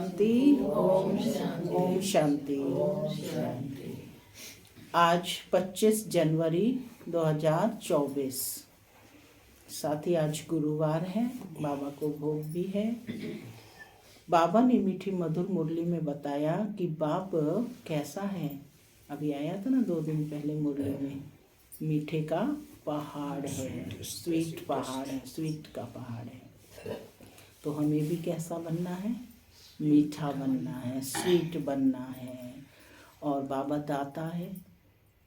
शांति। ओम शांति। आज 25 जनवरी 2024, साथ ही आज गुरुवार है, बाबा को भोग भी है। बाबा ने मीठी मधुर मुरली में बताया कि बाप कैसा है। अभी आया था ना 2 दिन पहले मुरली में, मीठे का पहाड़ है, स्वीट पहाड़ है, स्वीट का पहाड़ है। तो हमें भी कैसा बनना है? मीठा बनना है, स्वीट बनना है। और बाबा दाता है,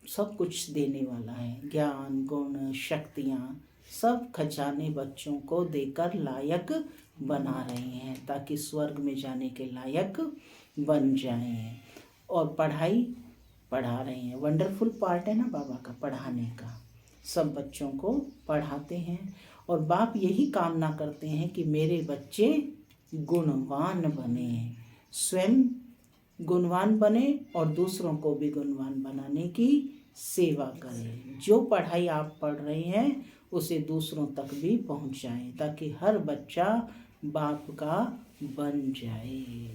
सब कुछ देने वाला है। ज्ञान, गुण, शक्तियाँ सब खजाने बच्चों को देकर लायक बना रहे हैं, ताकि स्वर्ग में जाने के लायक बन जाएं। और पढ़ाई पढ़ा रहे हैं। वंडरफुल पार्ट है ना बाबा का, पढ़ाने का। सब बच्चों को पढ़ाते हैं और बाप यही कामना करते हैं कि मेरे बच्चे गुणवान बने, स्वयं गुणवान बने और दूसरों को भी गुणवान बनाने की सेवा करें। जो पढ़ाई आप पढ़ रहे हैं उसे दूसरों तक भी पहुंचाएं, ताकि हर बच्चा बाप का बन जाए।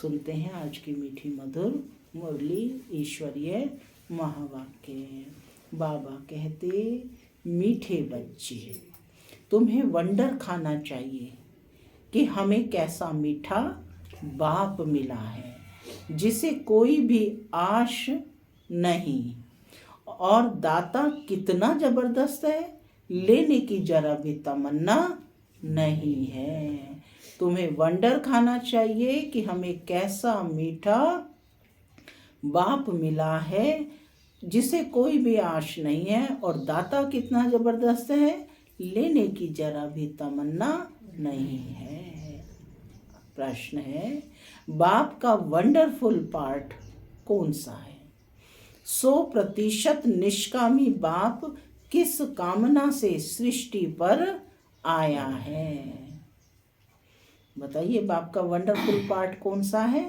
सुनते हैं आज की मीठी मधुर मुरली, ईश्वरीय महावाक्य। बाबा कहते, मीठे बच्चे, तुम्हें वंडर खाना चाहिए कि हमें कैसा मीठा बाप मिला है, जिसे कोई भी आश नहीं, और दाता कितना जबरदस्त है, लेने की जरा भी तमन्ना नहीं है। तुम्हें वंडर खाना चाहिए कि हमें कैसा मीठा बाप मिला है, जिसे कोई भी आश नहीं है, और दाता कितना जबरदस्त है, लेने की जरा भी तमन्ना नहीं है। प्रश्न है, बाप का वंडरफुल पार्ट कौन सा है? 100% निष्कामी बाप किस कामना से सृष्टि पर आया है? बताइए, बाप का वंडरफुल पार्ट कौन सा है?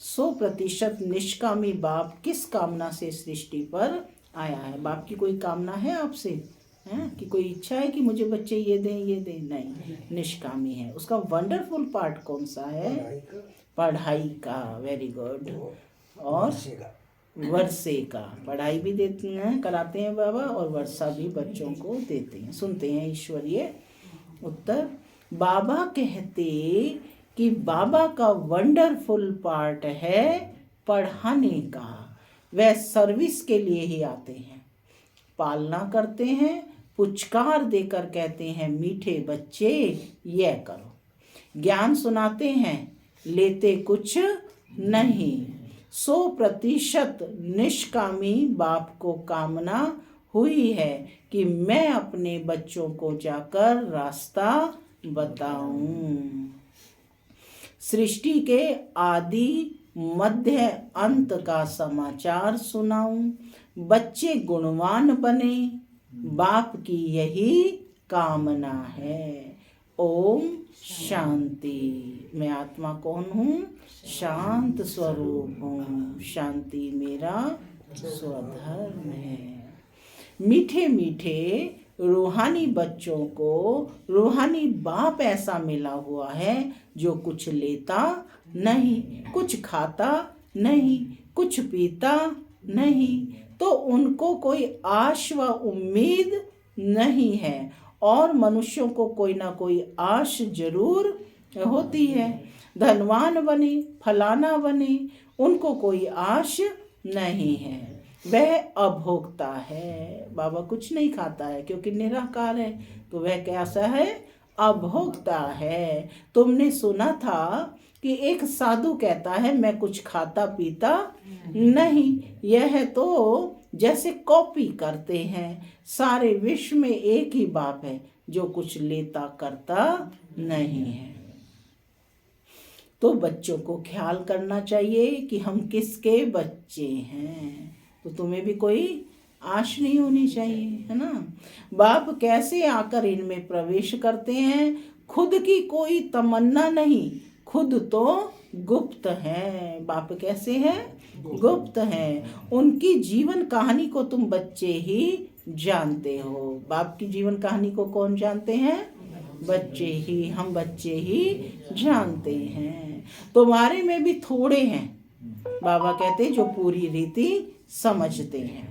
100% निष्कामी बाप किस कामना से सृष्टि पर आया है? बाप की कोई कामना है आपसे? कि कोई इच्छा है कि मुझे बच्चे ये दें ये दें? नहीं, निष्कामी है। उसका वंडरफुल पार्ट कौन सा है? पढ़ाई का। Very good. और वर्षे का, पढ़ाई भी देते हैं, कराते हैं बाबा, और वर्षा भी बच्चों को देते हैं। सुनते हैं ईश्वरीय उत्तर। बाबा कहते कि बाबा का वंडरफुल पार्ट है पढ़ाने का। वह सर्विस के लिए ही आते हैं, पालना करते हैं, पुचकार देकर कहते हैं, मीठे बच्चे यह करो। ज्ञान सुनाते हैं, लेते कुछ नहीं। 100% निष्कामी बाप को कामना हुई है कि मैं अपने बच्चों को जाकर रास्ता बताऊं, सृष्टि के आदि मध्य अंत का समाचार सुनाऊं, बच्चे गुणवान बने, बाप की यही कामना है। ओम शांति। मैं आत्मा कौन हूँ? शांत स्वरूप हूँ। शांति मेरा स्वधर्म है। मीठे मीठे रूहानी बच्चों को रूहानी बाप ऐसा मिला हुआ है, जो कुछ लेता नहीं, कुछ खाता नहीं, कुछ पीता नहीं, तो उनको कोई आश व उम्मीद नहीं है। और मनुष्यों को कोई ना कोई आश जरूर होती है। धनवान बने, फलाना बने, उनको कोई आश नहीं है। वह अभोक्ता है। बाबा कुछ नहीं खाता है क्योंकि निराकार है, तो वह कैसा है? अभोक्ता है। तुमने सुना था कि एक साधु कहता है, मैं कुछ खाता पीता नहीं। यह तो जैसे कॉपी करते हैं। सारे विश्व में एक ही बाप है, जो कुछ लेता करता नहीं है। तो बच्चों को ख्याल करना चाहिए कि हम किसके बच्चे हैं। तो तुम्हें भी कोई आश नहीं होनी चाहिए, है ना। बाप कैसे आकर इनमें प्रवेश करते हैं? खुद की कोई तमन्ना नहीं, खुद तो गुप्त है। बाप कैसे हैं? गुप्त हैं। उनकी जीवन कहानी को तुम बच्चे ही जानते हो। बाप की जीवन कहानी को कौन जानते हैं? हम बच्चे ही जानते हैं। तुम्हारे में भी थोड़े हैं, बाबा कहते जो पूरी रीति समझते हैं।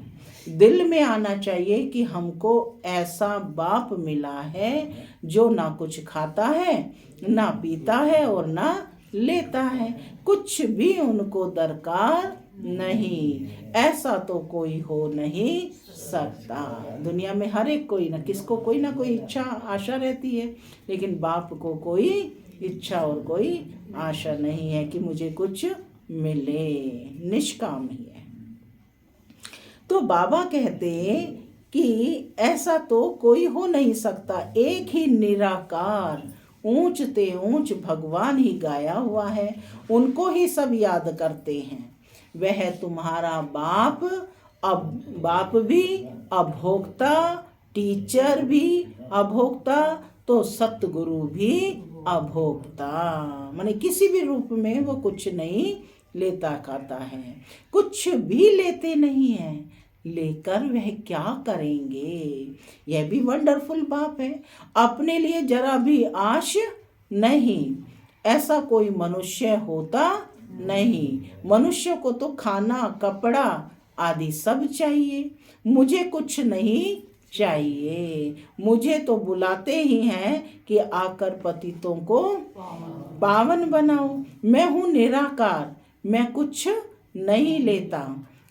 दिल में आना चाहिए कि हमको ऐसा बाप मिला है जो ना कुछ खाता है, ना पीता है और ना लेता है, कुछ भी उनको दरकार नहीं। ऐसा तो कोई हो नहीं सकता। दुनिया में हर एक कोई ना कोई इच्छा आशा रहती है, लेकिन बाप को कोई इच्छा और कोई आशा नहीं है कि मुझे कुछ मिले, निष्काम ही है। तो बाबा कहते कि ऐसा तो कोई हो नहीं सकता, एक ही निराकार ऊंच ते ऊंच भगवान ही गाया हुआ है, उनको ही सब याद करते हैं। वह तुम्हारा बाप, अब बाप भी अभोक्ता, टीचर भी अभोक्ता, तो सतगुरु भी अभोक्ता। माने किसी भी रूप में वो कुछ नहीं लेता खाता है, कुछ भी लेते नहीं है, लेकर वह क्या करेंगे। यह भी वंडरफुल बाप है। अपने लिए जरा भी आश नहीं, ऐसा कोई मनुष्य होता नहीं। मनुष्य को तो खाना कपड़ा आदि सब चाहिए, मुझे कुछ नहीं चाहिए। मुझे तो बुलाते ही हैं कि आकर पतितों को पावन बनाओ। मैं हूँ निराकार, मैं कुछ नहीं लेता,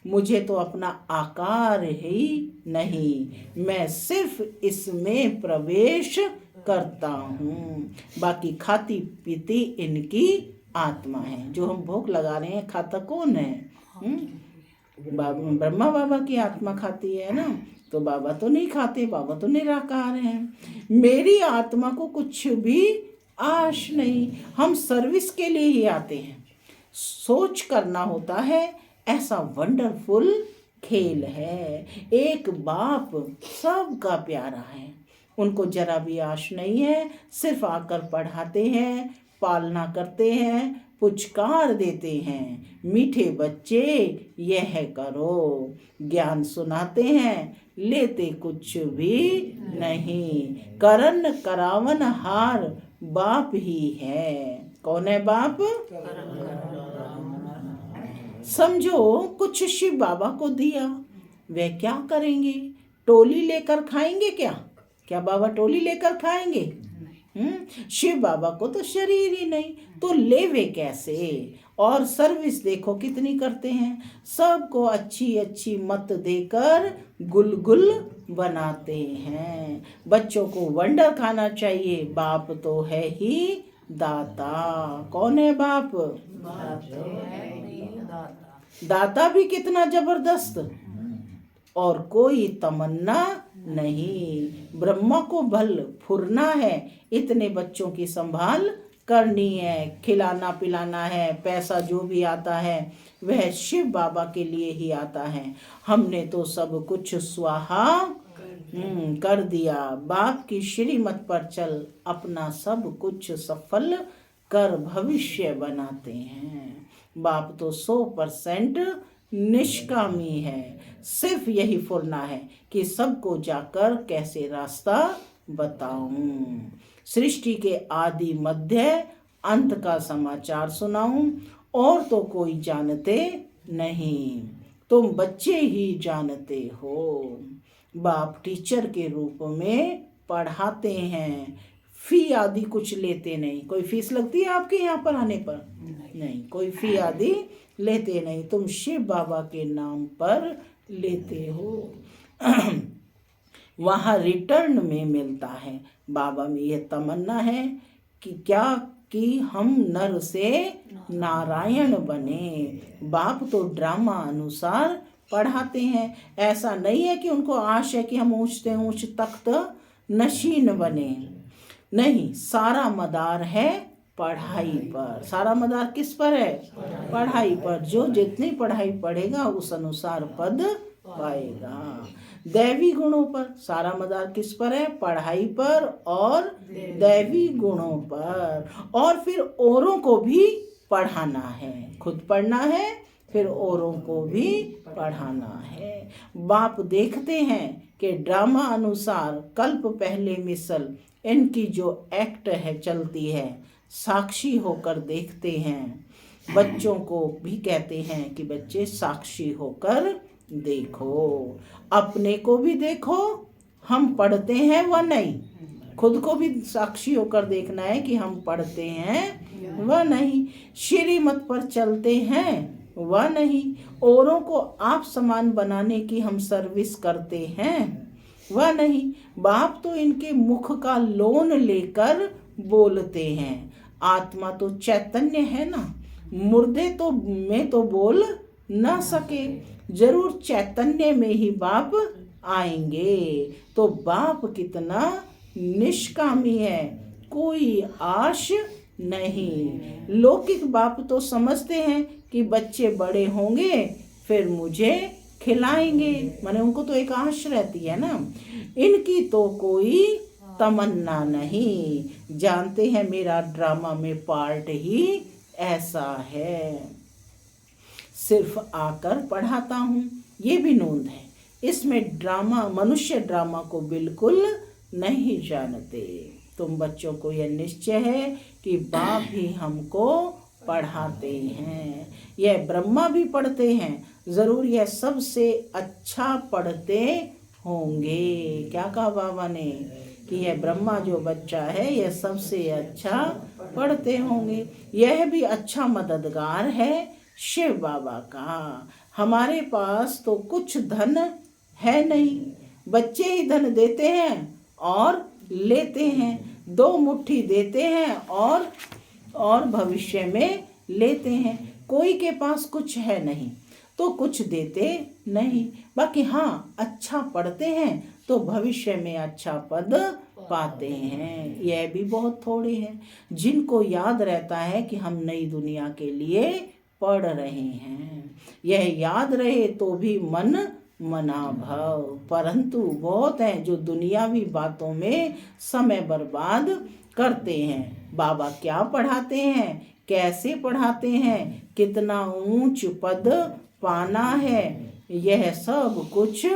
मुझे तो अपना आकार ही नहीं, मैं सिर्फ इसमें प्रवेश करता हूँ। बाकी खाती पीती इनकी आत्मा है। जो हम भोग लगा रहे हैं खाता कौन है? ब्रह्मा बाबा की आत्मा खाती है ना। तो बाबा तो नहीं खाते, बाबा तो निराकार हैं। मेरी आत्मा को कुछ भी आश नहीं, हम सर्विस के लिए ही आते हैं। सोच करना होता है, ऐसा वंडरफुल खेल है। एक बाप सबका प्यारा है, उनको जरा भी आश नहीं है, सिर्फ आकर पढ़ाते हैं, पालना करते हैं, पुचकार देते हैं, मीठे बच्चे यह करो, ज्ञान सुनाते हैं, लेते कुछ भी नहीं। करन करावन हार बाप ही है। कौन है बाप? समझो कुछ शिव बाबा को दिया, वे क्या करेंगे? टोली लेकर खाएंगे क्या? क्या बाबा टोली लेकर खाएंगे? शिव बाबा को तो शरीर ही नहीं, तो लेवे कैसे? और सर्विस देखो कितनी करते हैं, सबको अच्छी अच्छी मत देकर गुलगुल बनाते हैं। बच्चों को वंडर खाना चाहिए, बाप तो है ही दाता। कौन है बाप? दाता भी कितना जबरदस्त, और कोई तमन्ना नहीं। ब्रह्मा को भल फुरना है, इतने बच्चों की संभाल करनी है, खिलाना पिलाना है, पैसा जो भी आता है वह शिव बाबा के लिए ही आता है। हमने तो सब कुछ स्वाहा कर दिया। बाप की श्रीमत पर चल, अपना सब कुछ सफल कर भविष्य बनाते हैं। बाप तो 100% निष्कामी है, सिर्फ यही फुरना है कि सबको जाकर कैसे रास्ता बताऊं, सृष्टि के आदि मध्य अंत का समाचार सुनाऊं, और तो कोई जानते नहीं, तुम बच्चे ही जानते हो। बाप टीचर के रूप में पढ़ाते हैं, फी आदि कुछ लेते नहीं। कोई फीस लगती है आपके यहाँ पर आने पर? नहीं, कोई फी आदि लेते नहीं, तुम शिव बाबा के नाम पर लेते हो। वहाँ रिटर्न में मिलता है। बाबा में यह तमन्ना है कि क्या कि हम नर से नारायण बने। बाप तो ड्रामा अनुसार पढ़ाते हैं, ऐसा नहीं है कि उनको आश है कि हम ऊंचते ऊंच तख्त नशीन बने। नहीं, सारा मदार है पढ़ाई पर। सारा मदार किस पर है? पढ़ाई पर। जो जितनी पढ़ाई पढ़ेगा उस अनुसार पद पाएगा। दैवी गुणों पर सारा मदार किस पर है? पढ़ाई पर और दैवी गुणों पर। और फिर औरों को भी पढ़ाना है, खुद पढ़ना है, फिर औरों को भी पढ़ाना है। बाप देखते हैं कि ड्रामा अनुसार कल्प पहले मिसल इनकी जो एक्ट है चलती है, साक्षी होकर देखते हैं। बच्चों को भी कहते हैं कि बच्चे साक्षी होकर देखो, अपने को भी देखो, हम पढ़ते हैं व नहीं, खुद को भी साक्षी होकर देखना है कि हम पढ़ते हैं व नहीं, श्रीमत पर चलते हैं व नहीं, औरों को आप समान बनाने की हम सर्विस करते हैं व नहीं। बाप तो इनके मुख का लोन लेकर बोलते हैं। आत्मा तो चैतन्य है ना, मुर्दे तो में तो बोल ना सके, जरूर चैतन्य में ही बाप आएंगे। तो बाप कितना निष्कामी है, कोई आश नहीं। लौकिक बाप तो समझते हैं कि बच्चे बड़े होंगे फिर मुझे खिलाएंगे, माने उनको तो एक आश रहती है ना। इनकी तो कोई तमन्ना नहीं, जानते हैं मेरा ड्रामा में पार्ट ही ऐसा है, सिर्फ आकर पढ़ाता हूँ, ये भी नोंद है। इसमें ड्रामा, मनुष्य ड्रामा को बिल्कुल नहीं जानते। तुम बच्चों को यह निश्चय है कि बाप ही हमको पढ़ाते हैं। यह ब्रह्मा भी पढ़ते हैं, जरूर यह सबसे अच्छा पढ़ते होंगे। क्या कहा बाबा ने कि यह ब्रह्मा जो बच्चा है यह सबसे अच्छा पढ़ते होंगे। यह भी अच्छा मददगार है शिव बाबा का। हमारे पास तो कुछ धन है नहीं, बच्चे ही धन देते हैं और लेते हैं, दो मुट्ठी देते हैं और भविष्य में लेते हैं। कोई के पास कुछ है नहीं तो कुछ देते नहीं, बाकी हाँ अच्छा पढ़ते हैं तो भविष्य में अच्छा पद पाते हैं। यह भी बहुत थोड़े हैं जिनको याद रहता है कि हम नई दुनिया के लिए पढ़ रहे हैं। यह याद रहे तो भी मन मना भाव, परंतु बहुत हैं जो दुनियावी बातों में समय बर्बाद करते हैं। बाबा क्या पढ़ाते हैं, कैसे पढ़ाते हैं, कितना ऊंच पद पाना है, यह सब कुछ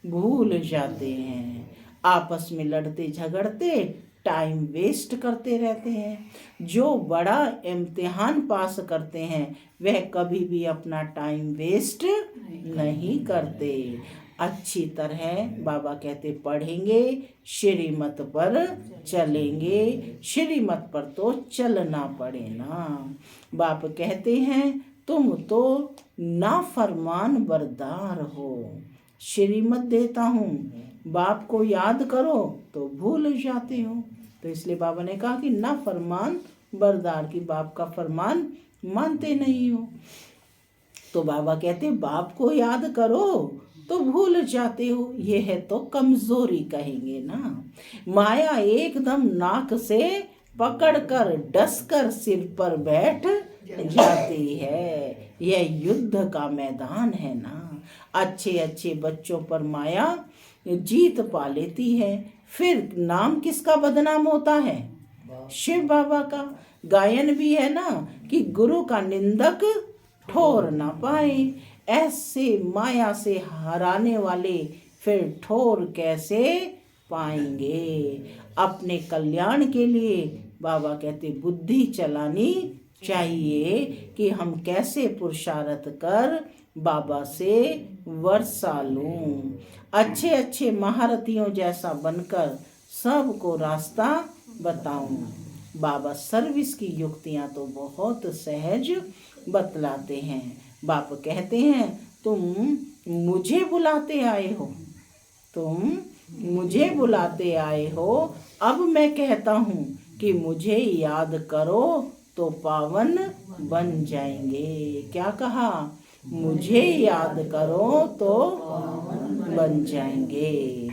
भूल जाते हैं। आपस में लड़ते झगड़ते टाइम वेस्ट करते रहते हैं। जो बड़ा इम्तिहान पास करते हैं वह कभी भी अपना टाइम वेस्ट नहीं करते। अच्छी तरह बाबा कहते पढ़ेंगे, श्रीमत पर चलेंगे, श्रीमत पर तो चलना पड़े ना। बाप कहते हैं तुम तो नाफरमान बरदार हो, श्रीमत देता हूँ, बाप को याद करो तो भूल जाते हो। तो इसलिए बाबा ने कहा कि ना फरमान बरदार, की बाप का फरमान मानते नहीं हो। तो बाबा कहते बाप को याद करो तो भूल जाते हो, ये है तो कमजोरी कहेंगे ना। माया एकदम नाक से पकड़कर डसकर सिर पर बैठ जाती है, यह युद्ध का मैदान है ना। अच्छे अच्छे बच्चों पर माया जीत पा लेती है, फिर नाम किसका बदनाम होता है, शिव बाबा का। गायन भी है ना कि गुरु का निंदक ठोर ना पाए, ऐसे माया से हराने वाले फिर ठोर कैसे पाएंगे। अपने कल्याण के लिए बाबा कहते बुद्धि चलानी चाहिए कि हम कैसे पुरुषार्थ कर बाबा से वर्षा लूं, अच्छे अच्छे महारथियों जैसा बनकर सबको रास्ता बताऊं। बाबा सर्विस की युक्तियां तो बहुत सहज बतलाते हैं। बाप कहते हैं तुम मुझे बुलाते आए हो, तुम मुझे बुलाते आए हो, अब मैं कहता हूँ कि मुझे याद करो तो पावन बन जाएंगे। क्या कहा, मुझे याद करो तो बन जाएंगे।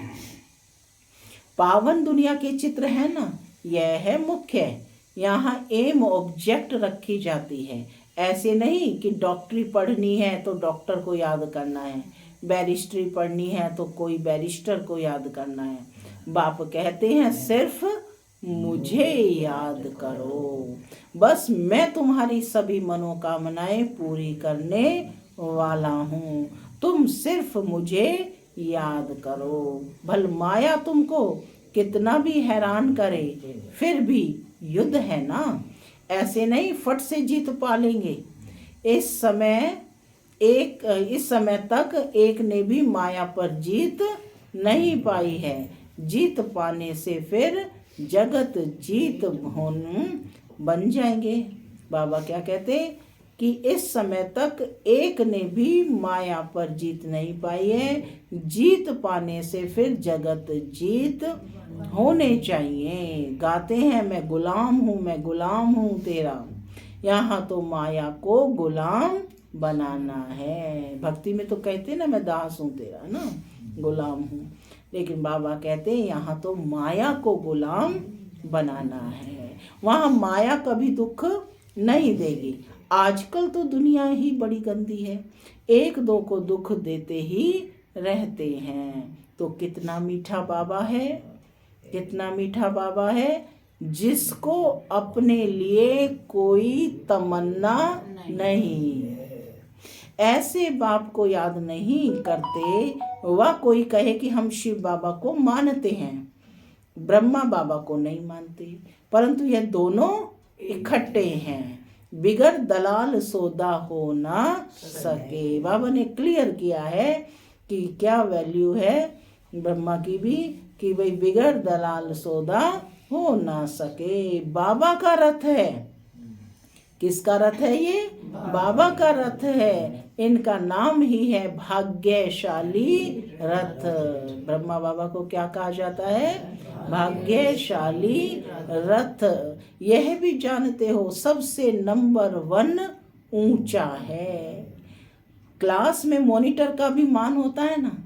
पावन दुनिया के चित्र है ना, यह है मुख्य। यहाँ एम ऑब्जेक्ट रखी जाती है, ऐसे नहीं कि डॉक्टरी पढ़नी है तो डॉक्टर को याद करना है, बैरिस्ट्री पढ़नी है तो कोई बैरिस्टर को याद करना है। बाप कहते हैं सिर्फ मुझे याद करो, बस मैं तुम्हारी सभी मनोकामनाएं पूरी करने वाला हूँ, तुम सिर्फ मुझे याद करो। भल माया तुमको कितना भी हैरान करे फिर भी युद्ध है ना, ऐसे नहीं फट से जीत पा लेंगे। इस समय तक एक ने भी माया पर जीत नहीं पाई है। जीत पाने से फिर जगत जीत बन जाएंगे। बाबा क्या कहते कि इस समय तक एक ने भी माया पर जीत नहीं पाई है। जीत पाने से फिर जगत जीत होने चाहिए। गाते हैं मैं गुलाम हूँ तेरा, यहाँ तो माया को गुलाम बनाना है। भक्ति में तो कहते ना मैं दास हूँ तेरा ना, गुलाम हूँ, लेकिन बाबा कहते हैं यहाँ तो माया को गुलाम बनाना है। वहाँ माया कभी दुख नहीं देगी। आजकल तो दुनिया ही बड़ी गंदी है, एक दो को दुख देते ही रहते हैं। तो कितना मीठा बाबा है, कितना मीठा बाबा है, जिसको अपने लिए कोई तमन्ना नहीं। ऐसे बाप को याद नहीं करते। वह कोई कहे कि हम शिव बाबा को मानते हैं, ब्रह्मा बाबा को नहीं मानते, परंतु यह दोनों इकट्ठे हैं। बिगर दलाल सौदा हो ना सके। बाबा ने क्लियर किया है कि क्या वैल्यू है ब्रह्मा की भी, कि भाई बिगर दलाल सौदा हो ना सके। बाबा का रथ है। किसका रथ है ये? बाबा का रथ है। इनका नाम ही है भाग्यशाली रथ। ब्रह्मा बाबा को क्या कहा जाता है? भाग्यशाली रथ। यह भी जानते हो सबसे नंबर 1 ऊंचा है। क्लास में मॉनिटर का भी मान होता है ना,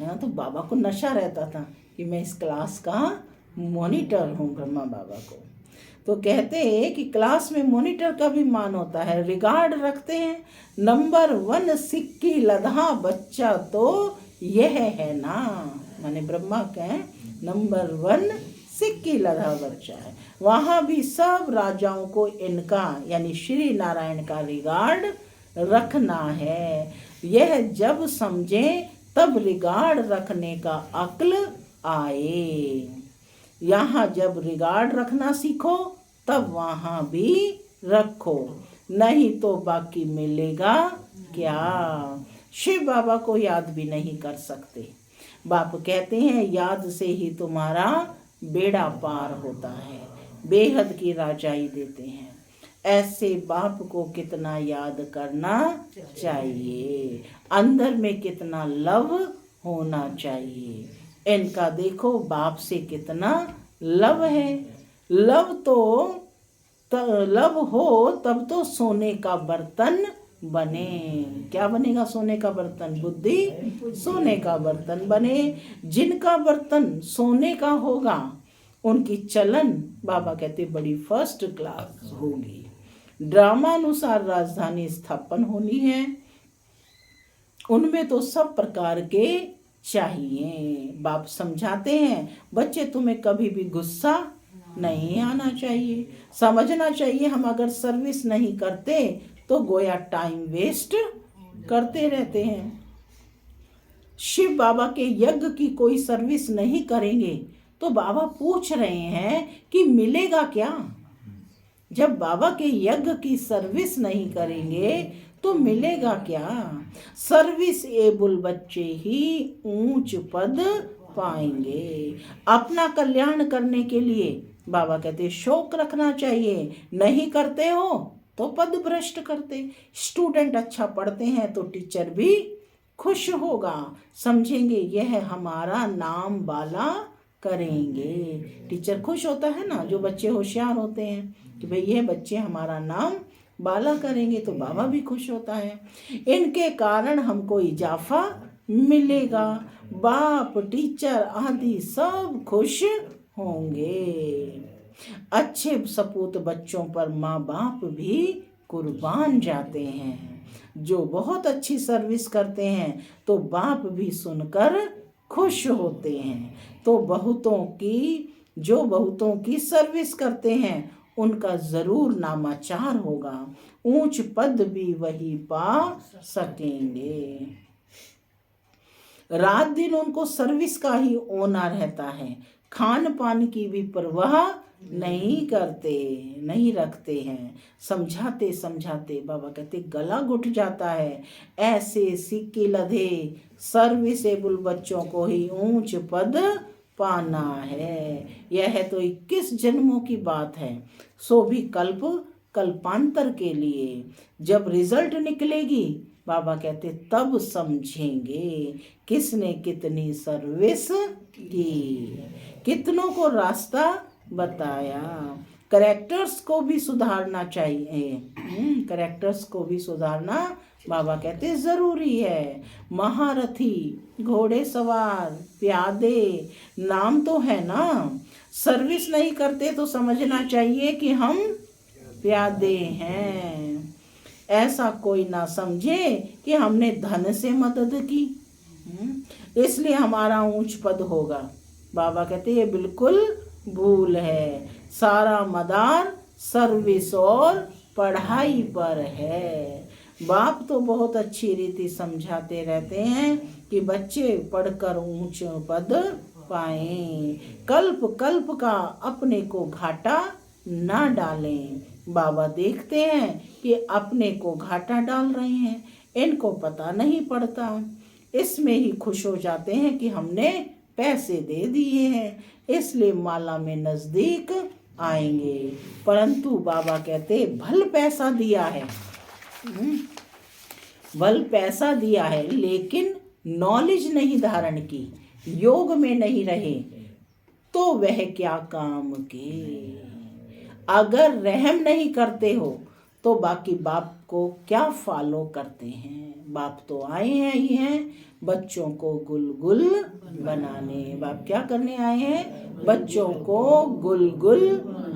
है ना। तो बाबा को नशा रहता था कि मैं इस क्लास का मॉनिटर हूँ, ब्रह्मा बाबा को। तो कहते हैं कि क्लास में मॉनिटर का भी मान होता है, रिगार्ड रखते हैं। नंबर 1 सिक्की लधा बच्चा तो यह है ना, माने ब्रह्मा के नंबर 1 सिक्की लधा बच्चा है। वहाँ भी सब राजाओं को इनका यानी श्री नारायण का रिगार्ड रखना है। यह जब समझे तब रिगार्ड रखने का अक्ल आए। यहाँ जब रिगार्ड रखना सीखो तब वहाँ भी रखो, नहीं तो बाकी मिलेगा क्या। शिव बाबा को याद भी नहीं कर सकते। बाप कहते हैं याद से ही तुम्हारा बेड़ा पार होता है, बेहद की राजाई देते हैं। ऐसे बाप को कितना याद करना चाहिए, अंदर में कितना लव होना चाहिए। इनका देखो बाप से कितना लव है। लव हो तब तो सोने का बर्तन बने। क्या बनेगा सोने का बर्तन? बुद्धि सोने का बर्तन बने। जिनका बर्तन सोने का होगा उनकी चलन बाबा कहते बड़ी फर्स्ट क्लास होगी। ड्रामानुसार राजधानी स्थापन होनी है, उनमें तो सब प्रकार के चाहिए। बाप समझाते हैं बच्चे तुम्हें कभी भी गुस्सा नहीं आना चाहिए, समझना चाहिए हम अगर सर्विस नहीं करते तो गोया टाइम वेस्ट करते रहते हैं। शिव बाबा के यज्ञ की कोई सर्विस नहीं करेंगे तो बाबा पूछ रहे हैं कि मिलेगा क्या। जब बाबा के यज्ञ की सर्विस नहीं करेंगे तो मिलेगा क्या। सर्विस एबल बच्चे ही ऊंच पद पाएंगे। अपना कल्याण करने के लिए बाबा कहते शौक रखना चाहिए, नहीं करते हो तो पद भ्रष्ट करते। स्टूडेंट अच्छा पढ़ते हैं तो टीचर भी खुश होगा, समझेंगे यह हमारा नाम बाला करेंगे। टीचर खुश होता है ना, जो बच्चे होशियार होते हैं कि भाई ये बच्चे हमारा नाम बाला करेंगे, तो बाबा भी खुश होता है। इनके कारण हमको इजाफा मिलेगा, बाप टीचर आदि सब खुश होंगे। अच्छे सपूत बच्चों पर माँ बाप भी कुर्बान जाते हैं। जो बहुत अच्छी सर्विस करते हैं तो बाप भी सुनकर खुश होते हैं। तो जो बहुतों की सर्विस करते हैं उनका जरूर नामाचार होगा, ऊंच पद भी वही पा सकेंगे। रात दिन उनको सर्विस का ही होना रहता है, खान पान की भी परवाह नहीं रखते हैं। समझाते समझाते बाबा कहते गला घुट जाता है। ऐसे सिक्के लधे सर्विसेबल बच्चों को ही ऊंच पद पाना है। यह तो 21 जन्मों की बात है, सो भी कल्पांतर के लिए। जब रिजल्ट निकलेगी बाबा कहते तब समझेंगे किसने कितनी सर्विस की, कितनों को रास्ता बताया। करेक्टर्स को भी सुधारना चाहिए। करेक्टर्स को भी सुधारना बाबा कहते जरूरी है। महारथी, घोड़े सवार, प्यादे नाम तो है ना, सर्विस नहीं करते तो समझना चाहिए कि हम प्यादे हैं। ऐसा कोई ना समझे कि हमने धन से मदद की, इसलिए हमारा ऊंच पद होगा। बाबा कहते ये बिल्कुल भूल है। सारा मदार सर्विस और पढ़ाई पर है। बाप तो बहुत अच्छी रीति समझाते रहते हैं कि बच्चे पढ़कर ऊंच पद पाएं। कल्प कल्प का अपने को घाटा ना डालें। बाबा देखते हैं कि अपने को घाटा डाल रहे हैं, इनको पता नहीं पड़ता, इसमें ही खुश हो जाते हैं कि हमने पैसे दे दिए हैं, इसलिए माला में नजदीक आएंगे। परंतु बाबा कहते भल पैसा दिया है, भल पैसा दिया है, लेकिन नॉलेज नहीं धारण की, योग में नहीं रहे तो वह क्या काम के। अगर रहम नहीं करते हो तो बाकी बाप को क्या फॉलो करते हैं। बाप तो आए हैं ही हैं बच्चों को गुलगुल बनाने। बाप क्या करने आए हैं? बच्चों को गुलगुल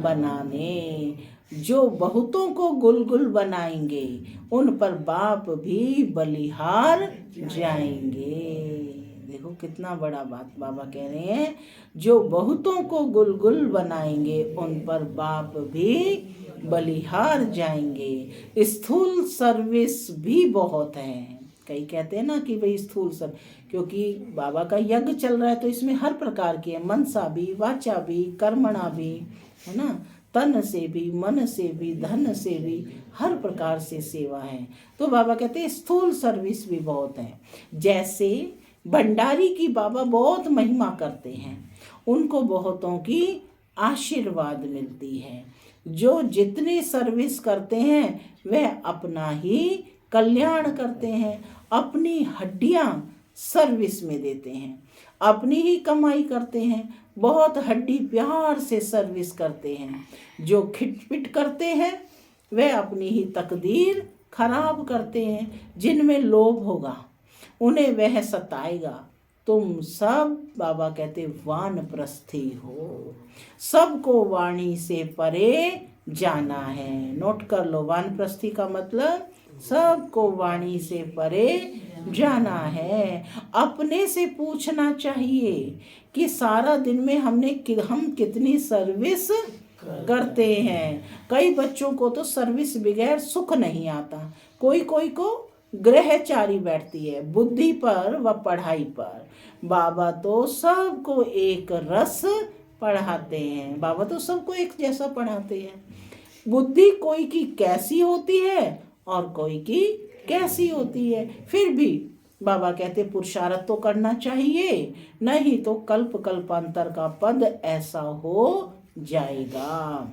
बनाने। जो बहुतों को गुलगुल बनाएंगे उन पर बाप भी बलिहार जाएंगे। देखो कितना बड़ा बात बाबा कह रहे हैं। जो बहुतों को गुलगुल बनाएंगे उन पर बाप भी बलिहार जाएंगे। स्थूल सर्विस भी बहुत है। कई कहते हैं ना कि भाई स्थूल सर्विस, क्योंकि बाबा का यज्ञ चल रहा है तो इसमें हर प्रकार की है, मनसा भी, वाचा भी, कर्मणा भी, है ना, तन से भी, मन से भी, धन से भी, हर प्रकार से सेवा है। तो बाबा कहते हैं स्थूल सर्विस भी बहुत है। जैसे भंडारी की बाबा बहुत महिमा करते हैं, उनको बहुतों की आशीर्वाद मिलती है। जो जितनी सर्विस करते हैं वह अपना ही कल्याण करते हैं, अपनी हड्डियां सर्विस में देते हैं, अपनी ही कमाई करते हैं, बहुत हड्डी प्यार से सर्विस करते हैं। जो खिटपिट करते हैं वह अपनी ही तकदीर खराब करते हैं। जिनमें लोभ होगा उन्हें वह सताएगा। तुम सब बाबा कहते वानप्रस्थी हो, सबको वाणी से परे जाना है। नोट कर लो, वानप्रस्थी का मतलब सबको वाणी से परे जाना है। अपने से पूछना चाहिए कि सारा दिन में हम कितनी सर्विस करते हैं। कई बच्चों को तो सर्विस बगैर सुख नहीं आता। कोई को ग्रहचारी बैठती है बुद्धि पर व पढ़ाई पर। बाबा तो सबको एक रस पढ़ाते हैं। बाबा तो सबको एक जैसा पढ़ाते हैं। बुद्धि कोई की कैसी होती है और कोई की कैसी होती है, फिर भी बाबा कहते पुरुषार्थ तो करना चाहिए, नहीं तो कल्प कल्पांतर का पद ऐसा हो जाएगा।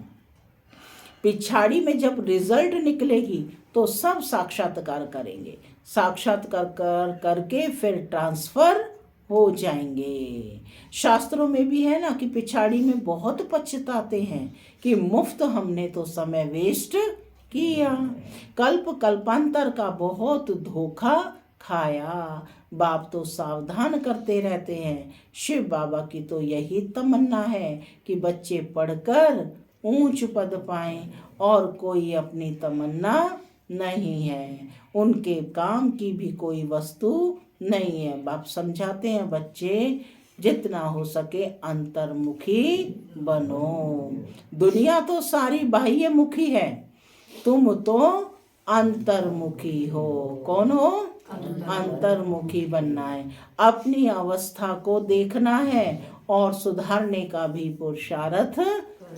पिछाड़ी में जब रिजल्ट निकलेगी तो सब साक्षात्कार करेंगे, साक्षात्कार करके फिर ट्रांसफर हो जाएंगे। शास्त्रों में भी है ना कि पिछाड़ी में बहुत पछताते हैं कि मुफ्त हमने तो समय वेस्ट किया, कल्पांतर का बहुत धोखा खाया। बाप तो सावधान करते रहते हैं। शिव बाबा की तो यही तमन्ना है कि बच्चे पढ़कर ऊंच पद पाएं, और कोई अपनी तमन्ना नहीं है। उनके काम की भी कोई वस्तु नहीं है। बाप समझाते हैं बच्चे जितना हो सके अंतर्मुखी बनो। दुनिया तो सारी बाह्यमुखी है, तुम तो अंतर्मुखी हो। कौन हो? अंतर्मुखी बनना है। अपनी अवस्था को देखना है और सुधारने का भी पुरुषार्थ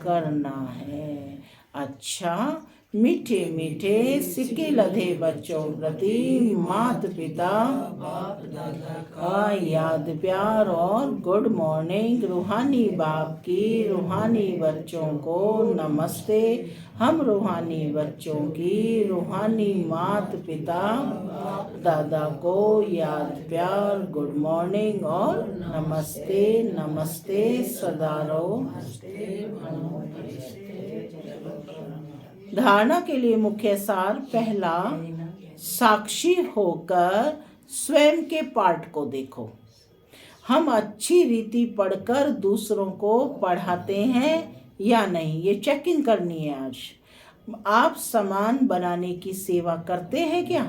करना है। अच्छा, मीठे मीठे सिक्के लधे बच्चों प्रति माता पिता का याद प्यार और गुड मॉर्निंग। रूहानी बाप की रूहानी बच्चों को नमस्ते। हम रूहानी बच्चों की रूहानी माता पिता दादा को याद प्यार, गुड मॉर्निंग और नमस्ते। नमस्ते सदा रहो। धारणा के लिए मुख्य सार। पहला, साक्षी होकर स्वयं के पाठ को देखो। हम अच्छी रीति पढ़कर दूसरों को पढ़ाते हैं या नहीं, ये चेकिंग करनी है आज। आप सामान बनाने की सेवा करते हैं क्या?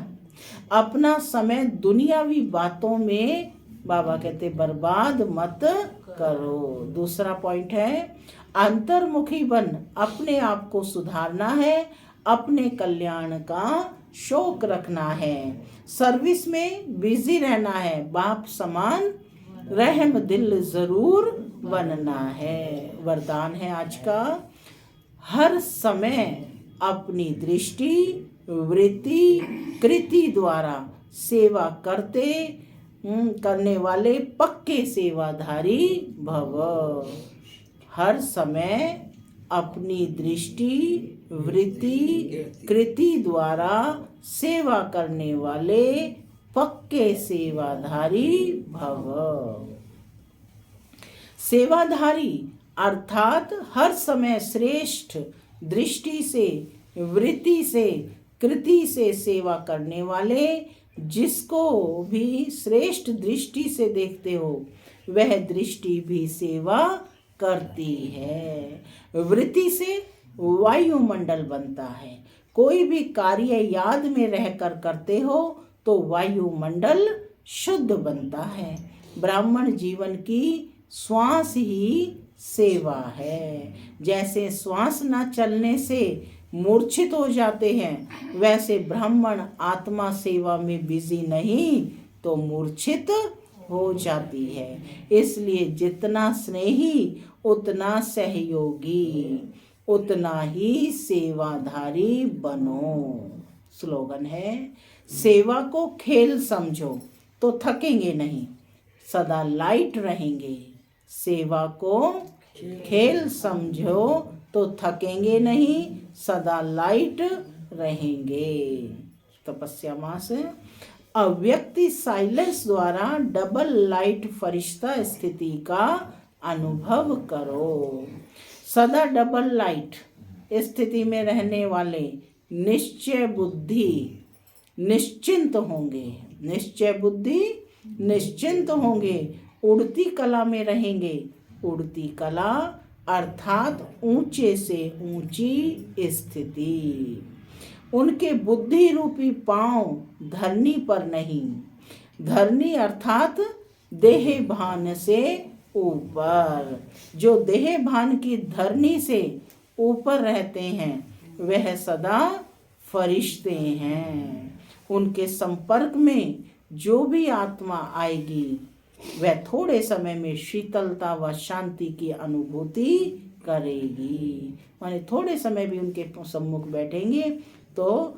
अपना समय दुनियावी बातों में, बाबा कहते, बर्बाद मत करो। दूसरा पॉइंट है, अंतर्मुखी बन अपने आप को सुधारना है, अपने कल्याण का शौक रखना है, सर्विस में बिजी रहना है, बाप समान रहम दिल जरूर बनना है। वरदान है आज का, हर समय अपनी दृष्टि वृत्ति कृति द्वारा सेवा करने वाले पक्के सेवाधारी भव। हर समय अपनी दृष्टि वृत्ति कृति द्वारा सेवा करने वाले पक्के सेवाधारी भव। सेवाधारी अर्थात हर समय श्रेष्ठ दृष्टि से वृत्ति से कृति से सेवा करने वाले। जिसको भी श्रेष्ठ दृष्टि से देखते हो वह दृष्टि भी सेवा करती है। वृत्ति से वायुमंडल बनता है। कोई भी कार्य याद में रहकर करते हो तो वायुमंडल शुद्ध बनता है। ब्राह्मण जीवन की श्वास ही सेवा है। जैसे श्वास न चलने से मूर्छित हो जाते हैं, वैसे ब्राह्मण आत्मा सेवा में बिजी नहीं तो मूर्छित हो जाती है। इसलिए जितना स्नेही उतना सहयोगी, उतना ही सेवाधारी बनो। स्लोगन है, सेवा को खेल समझो तो थकेंगे नहीं, सदा लाइट रहेंगे। सेवा को खेल समझो तो थकेंगे नहीं, सदा लाइट रहेंगे। तपस्या मास। अव्यक्ति साइलेंस द्वारा डबल लाइट फरिश्ता स्थिति का अनुभव करो। सदा डबल लाइट स्थिति में रहने वाले निश्चय बुद्धि निश्चिंत होंगे। निश्चय बुद्धि निश्चिंत होंगे, उड़ती कला में रहेंगे। उड़ती कला अर्थात ऊंचे से ऊंची स्थिति। उनके बुद्धि रूपी पांव धरनी पर नहीं, धरनी अर्थात देह भान से ऊपर। जो देह भान की धरनी से ऊपर रहते हैं वह सदा फरिश्ते हैं। उनके संपर्क में जो भी आत्मा आएगी वह थोड़े समय में शीतलता व शांति की अनुभूति करेगी। माने थोड़े समय भी उनके सम्मुख बैठेंगे तो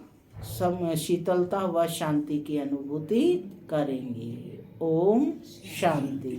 शीतलता व शांति की अनुभूति करेंगे। ओम शांति।